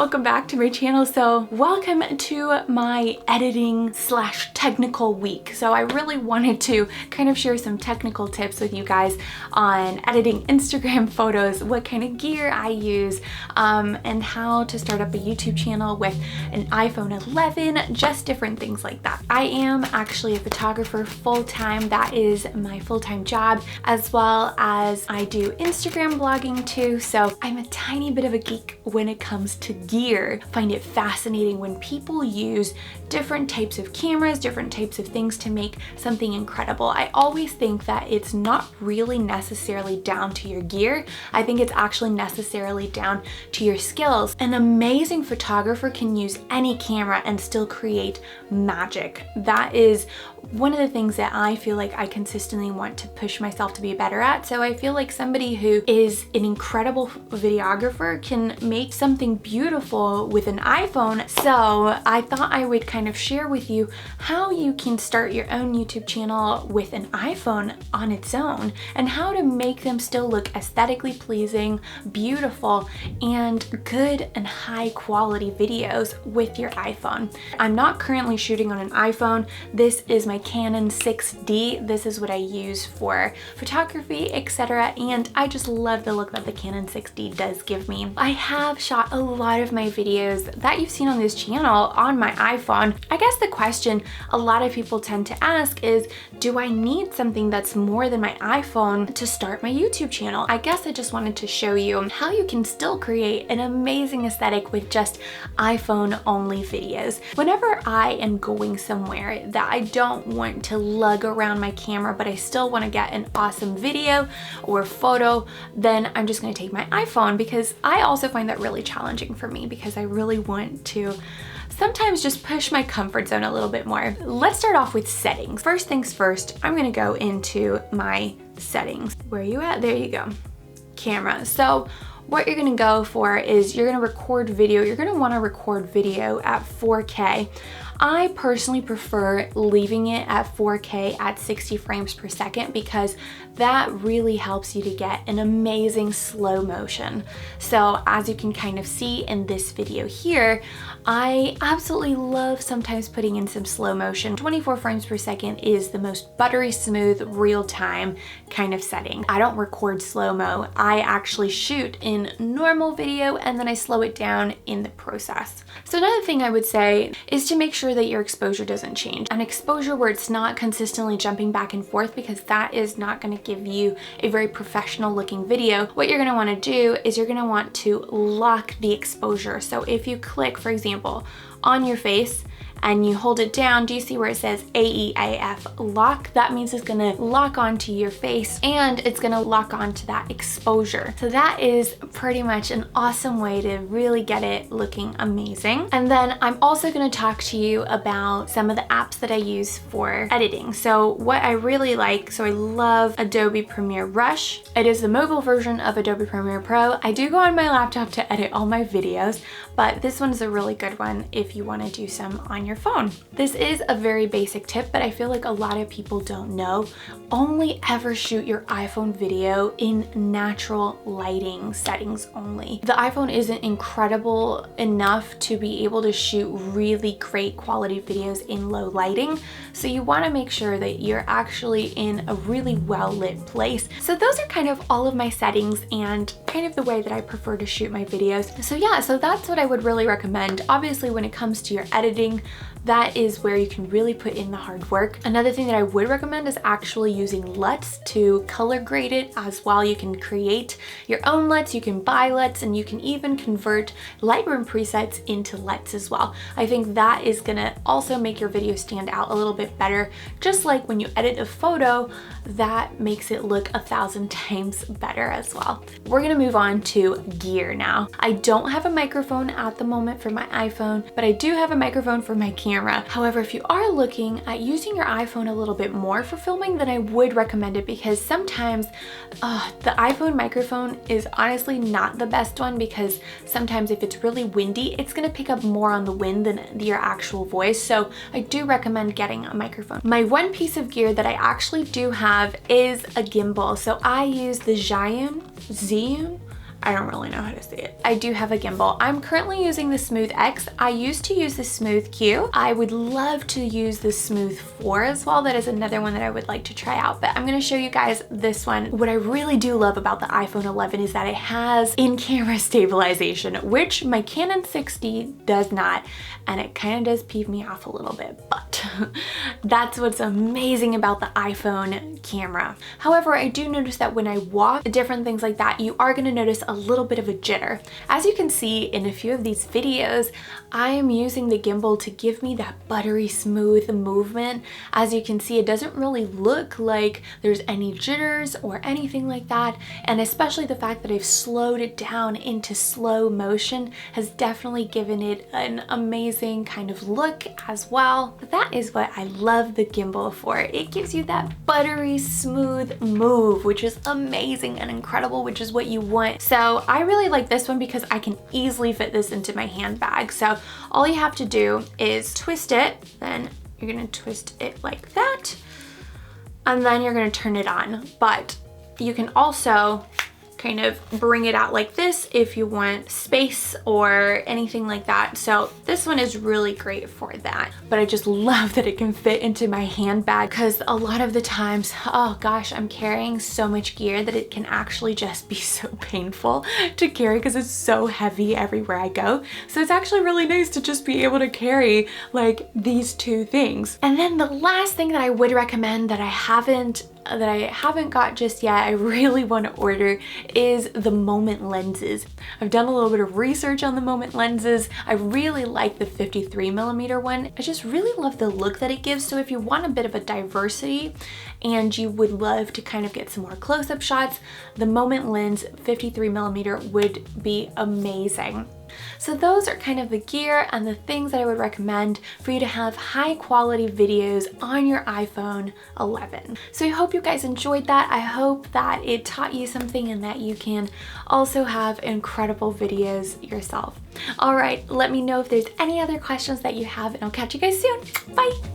welcome back to my channel. So welcome to my editing / technical week. So I really wanted to kind of share some technical tips with you guys on editing Instagram photos, what kind of gear I use, and how to start up a YouTube channel with an iPhone 11, just different things like that. I am actually a photographer full-time. That is my full-time job, as well as I do Instagram blogging too. So I'm a tiny bit of a geek when it comes to gear. I find it fascinating when people use different types of cameras, different types of things to make something incredible. I always think that it's not really necessarily down to your gear. I think it's actually necessarily down to your skills. An amazing photographer can use any camera and still create magic. That is one of the things that I feel like I consistently want to push myself to be better at. So I feel like somebody who is an incredible videographer can make something beautiful with an iPhone. So I thought I would kind of share with you how you can start your own YouTube channel with an iPhone on its own, and how to make them still look aesthetically pleasing, beautiful, and good and high quality videos with your iPhone. I'm not currently shooting on an iPhone. This is my Canon 6D. This is what I use for photography, etc. And I just love the look that the Canon 6D does give me. I have shot a lot of my videos that you've seen on this channel on my iPhone. I guess the question a lot of people tend to ask is, do I need something that's more than my iPhone to start my YouTube channel? I guess I just wanted to show you how you can still create an amazing aesthetic with just iPhone only videos. Whenever I am going somewhere that I don't want to lug around my camera, but I still want to get an awesome video or photo, then I'm just going to take my iPhone, because I also find that really challenging for me, because I really want to sometimes just push my comfort zone a little bit more. Let's start off with settings. First things first, I'm gonna go into my settings. Where are you at? There you go. Camera. So what you're gonna go for is you're gonna record video. You're gonna wanna record video at 4K. I personally prefer leaving it at 4K at 60 frames per second, because that really helps you to get an amazing slow motion. So as you can kind of see in this video here, I absolutely love sometimes putting in some slow motion. 24 frames per second is the most buttery smooth, real-time kind of setting. I don't record slow-mo. I actually shoot in normal video and then I slow it down in the process. So another thing I would say is to make sure that your exposure doesn't change. An exposure where it's not consistently jumping back and forth, because that is not going to give you a very professional looking video. What you're going to want to do is you're going to want to lock the exposure. So if you click, for example, on your face and you hold it down, do you see where it says AEAF lock? That means it's gonna lock onto your face and it's gonna lock onto that exposure. So that is pretty much an awesome way to really get it looking amazing. And then I'm also gonna talk to you about some of the apps that I use for editing. So what I really like, so I love Adobe Premiere Rush. It is the mobile version of Adobe Premiere Pro. I do go on my laptop to edit all my videos, but this one is a really good one if you wanna do some on your phone. This is a very basic tip, but I feel like a lot of people don't know. Only ever shoot your iPhone video in natural lighting settings only. The iPhone isn't incredible enough to be able to shoot really great quality videos in low lighting, so you want to make sure that you're actually in a really well lit place. So those are kind of all of my settings and kind of the way that I prefer to shoot my videos. So yeah, so that's what I would really recommend. Obviously, when it comes to your editing, that is where you can really put in the hard work. Another thing that I would recommend is actually using LUTs to color grade it as well. You can create your own LUTs, you can buy LUTs, and you can even convert Lightroom presets into LUTs as well. I think that is gonna also make your video stand out a little bit better. Just like when you edit a photo, that makes it look 1,000 times better as well. We're gonna move on to gear now. I don't have a microphone at the moment for my iPhone, but I do have a microphone for my camera. However, if you are looking at using your iPhone a little bit more for filming, then I would recommend it, because sometimes the iPhone microphone is honestly not the best one, because sometimes if it's really windy, it's gonna pick up more on the wind than your actual voice. So I do recommend getting a microphone. My one piece of gear that I actually do have is a gimbal. So I use the Zhiyun. I don't really know how to say it. I do have a gimbal. I'm currently using the Smooth X. I used to use the Smooth Q. I would love to use the Smooth 4 as well. That is another one that I would like to try out, but I'm gonna show you guys this one. What I really do love about the iPhone 11 is that it has in-camera stabilization, which my Canon 6D does not, and it kind of does peeve me off a little bit, but that's what's amazing about the iPhone camera. However, I do notice that when I walk, different things like that, you are gonna notice a little bit of a jitter. As you can see in a few of these videos, I am using the gimbal to give me that buttery smooth movement. As you can see, it doesn't really look like there's any jitters or anything like that, and especially the fact that I've slowed it down into slow motion has definitely given it an amazing kind of look as well. But that is what I love the gimbal for. It gives you that buttery smooth move, which is amazing and incredible, which is what you want. So I really like this one because I can easily fit this into my handbag. So all you have to do is twist it, then you're gonna twist it like that, and then you're gonna turn it on. But you can also kind of bring it out like this if you want space or anything like that. So this one is really great for that. But I just love that it can fit into my handbag, because a lot of the times, oh gosh, I'm carrying so much gear that it can actually just be so painful to carry because it's so heavy everywhere I go. So it's actually really nice to just be able to carry like these two things. And then the last thing that I would recommend that I haven't got just yet, I really want to order, is the Moment lenses. I've done a little bit of research on the Moment lenses. I really like the 53mm one. I just really love the look that it gives. So if you want a bit of a diversity and you would love to kind of get some more close-up shots, the Moment lens 53mm would be amazing. So those are kind of the gear and the things that I would recommend for you to have high quality videos on your iPhone 11. So I hope you guys enjoyed that. I hope that it taught you something and that you can also have incredible videos yourself. All right, let me know if there's any other questions that you have, and I'll catch you guys soon. Bye.